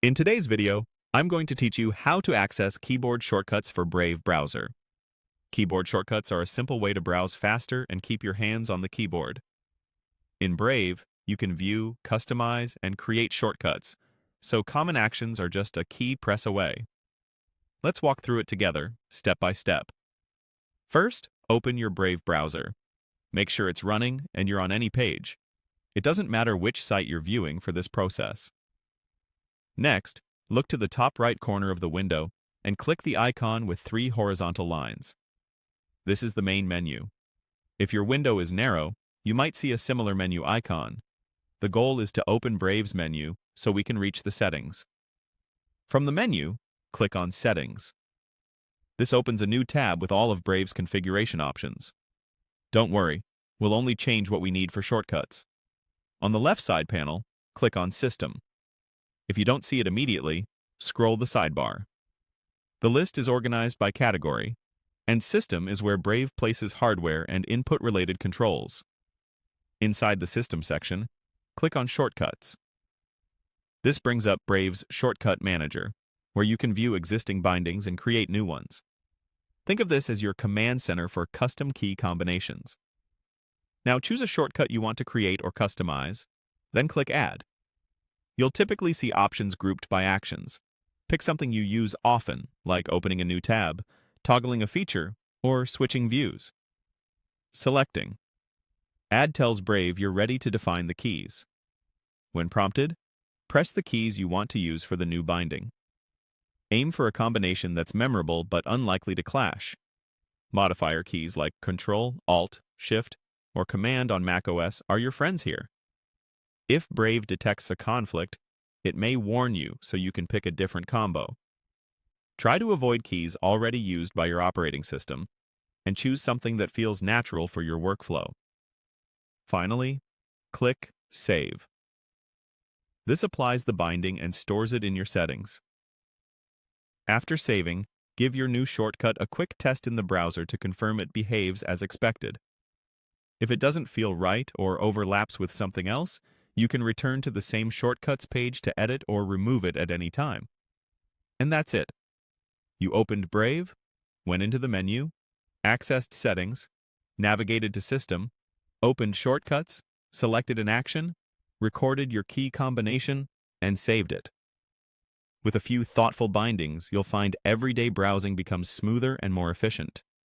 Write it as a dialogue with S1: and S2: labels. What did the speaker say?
S1: In today's video, I'm going to teach you how to access keyboard shortcuts for Brave browser. Keyboard shortcuts are a simple way to browse faster and keep your hands on the keyboard. In Brave, you can view, customize, and create shortcuts, so common actions are just a key press away. Let's walk through it together, step by step. First, open your Brave browser. Make sure it's running and you're on any page. It doesn't matter which site you're viewing for this process. Next, look to the top right corner of the window and click the icon with 3 horizontal lines. This is the main menu. If your window is narrow, you might see a similar menu icon. The goal is to open Brave's menu so we can reach the settings. From the menu, click on Settings. This opens a new tab with all of Brave's configuration options. Don't worry, we'll only change what we need for shortcuts. On the left side panel, click on System. If you don't see it immediately, scroll the sidebar. The list is organized by category, and System is where Brave places hardware and input-related controls. Inside the System section, click on Shortcuts. This brings up Brave's Shortcut Manager, where you can view existing bindings and create new ones. Think of this as your command center for custom key combinations. Now choose a shortcut you want to create or customize, then click Add. You'll typically see options grouped by actions. Pick something you use often, like opening a new tab, toggling a feature, or switching views. Selecting. Add tells Brave you're ready to define the keys. When prompted, press the keys you want to use for the new binding. Aim for a combination that's memorable but unlikely to clash. Modifier keys like Ctrl, Alt, Shift, or Command on macOS are your friends here. If Brave detects a conflict, it may warn you so you can pick a different combo. Try to avoid keys already used by your operating system, and choose something that feels natural for your workflow. Finally, click Save. This applies the binding and stores it in your settings. After saving, give your new shortcut a quick test in the browser to confirm it behaves as expected. If it doesn't feel right or overlaps with something else, you can return to the same shortcuts page to edit or remove it at any time. And that's it. You opened Brave, went into the menu, accessed Settings, navigated to System, opened Shortcuts, selected an action, recorded your key combination, and saved it. With a few thoughtful bindings, you'll find everyday browsing becomes smoother and more efficient.